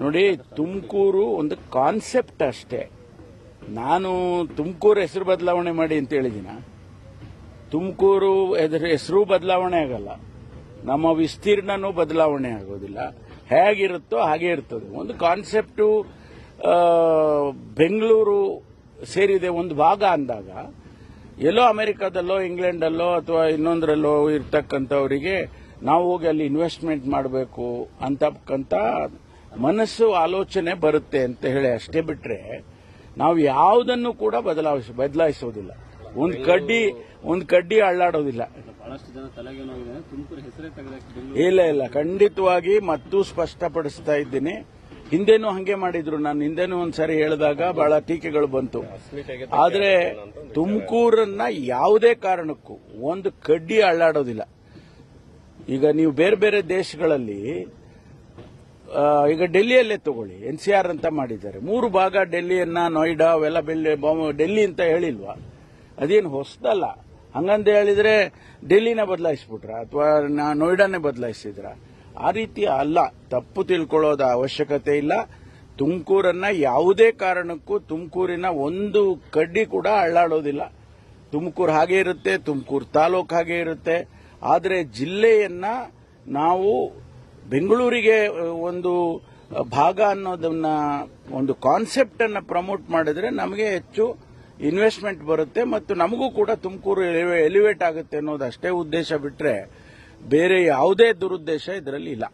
ನೋಡಿ, ತುಮಕೂರು ಒಂದು ಕಾನ್ಸೆಪ್ಟ್ ಅಷ್ಟೇ. ನಾನು ತುಮಕೂರು ಹೆಸರು ಬದಲಾವಣೆ ಮಾಡಿ ಅಂತ ಹೇಳಿದಿನ. ತುಮಕೂರು ಹೆಸರು ಬದಲಾವಣೆ ಆಗಲ್ಲ, ನಮ್ಮ ವಿಸ್ತೀರ್ಣನೂ ಬದಲಾವಣೆ ಆಗೋದಿಲ್ಲ. ಹೇಗಿರುತ್ತೋ ಹಾಗೆ ಇರ್ತದೆ. ಒಂದು ಕಾನ್ಸೆಪ್ಟು ಬೆಂಗಳೂರು ಸೇರಿದೆ ಒಂದು ಭಾಗ ಅಂದಾಗ ಎಲ್ಲೋ ಅಮೆರಿಕಾದಲ್ಲೋ ಇಂಗ್ಲೆಂಡಲ್ಲೋ ಅಥವಾ ಇನ್ನೊಂದರಲ್ಲೋ ಇರ್ತಕ್ಕಂಥವರಿಗೆ ನಾವು ಹೋಗಿ ಅಲ್ಲಿ ಇನ್ವೆಸ್ಟ್ಮೆಂಟ್ ಮಾಡಬೇಕು ಅಂತಕ್ಕಂಥ ಮನಸ್ಸು ಆಲೋಚನೆ ಬರುತ್ತೆ ಅಂತ ಹೇಳಿ ಅಷ್ಟೇ ಬಿಟ್ರೆ ನಾವು ಯಾವುದನ್ನು ಕೂಡ ಬದಲಾಯಿಸೋದಿಲ್ಲ. ಒಂದು ಕಡ್ಡಿ ಅಳ್ಳಾಡೋದಿಲ್ಲ. ಇಲ್ಲ, ಖಂಡಿತವಾಗಿ ಮತ್ತೂ ಸ್ಪಷ್ಟಪಡಿಸ್ತಾ ಇದ್ದೀನಿ. ಹಿಂದೆನೂ ಹಂಗೆ ಮಾಡಿದ್ರು. ನಾನು ಹಿಂದೆನೂ ಒಂದ್ಸರಿ ಹೇಳಿದಾಗ ಬಹಳ ಟೀಕೆಗಳು ಬಂತು. ಆದರೆ ತುಮಕೂರನ್ನ ಯಾವುದೇ ಕಾರಣಕ್ಕೂ ಒಂದು ಕಡ್ಡಿ ಅಳ್ಳಾಡೋದಿಲ್ಲ. ಈಗ ನೀವು ಬೇರೆ ಬೇರೆ ದೇಶಗಳಲ್ಲಿ, ಈಗ ಡೆಲ್ಲಿಯಲ್ಲೇ ತಗೊಳ್ಳಿ, NCR ಅಂತ ಮಾಡಿದ್ದಾರೆ. 3 ಭಾಗ ಡೆಲ್ಲಿಯನ್ನ, ನೋಯ್ಡಾ ಅವೆಲ್ಲ ಡೆಲ್ಲಿ ಅಂತ ಹೇಳಿಲ್ವಾ? ಅದೇನು ಹೊಸದಲ್ಲ. ಹಂಗಂತ ಹೇಳಿದ್ರೆ ಡೆಲ್ಲಿನ ಬದಲಾಯಿಸ್ಬಿಟ್ರ ಅಥವಾ ನೋಯ್ಡಾನೇ ಬದಲಾಯಿಸಿದ್ರ? ಆ ರೀತಿ ಅಲ್ಲ. ತಪ್ಪು ತಿಳ್ಕೊಳ್ಳೋದ ಅವಶ್ಯಕತೆ ಇಲ್ಲ. ತುಮಕೂರನ್ನ ಯಾವುದೇ ಕಾರಣಕ್ಕೂ ತುಮಕೂರಿನ ಒಂದು ಕಡ್ಡಿ ಕೂಡ ಅಳ್ಳಾಡೋದಿಲ್ಲ. ತುಮಕೂರು ಹಾಗೆ ಇರುತ್ತೆ, ತುಮಕೂರು ತಾಲೂಕು ಹಾಗೆ ಇರುತ್ತೆ. ಆದರೆ ಜಿಲ್ಲೆಯನ್ನ ನಾವು ಬೆಂಗಳೂರಿಗೆ ಒಂದು ಭಾಗ ಅನ್ನೋದನ್ನ, ಒಂದು ಕಾನ್ಸೆಪ್ಟ್ ಅನ್ನ ಪ್ರಮೋಟ್ ಮಾಡಿದ್ರೆ ನಮಗೆ ಹೆಚ್ಚು ಇನ್ವೆಸ್ಟ್ಮೆಂಟ್ ಬರುತ್ತೆ ಮತ್ತು ನಮಗೂ ಕೂಡ ತುಮಕೂರು ಎಲಿವೇಟ್ ಆಗುತ್ತೆ ಅನ್ನೋದು ಅಷ್ಟೇ ಉದ್ದೇಶ ಬಿಟ್ರೆ ಬೇರೆ ಯಾವುದೇ ದುರುದ್ದೇಶ ಇದರಲ್ಲಿ ಇಲ್ಲ.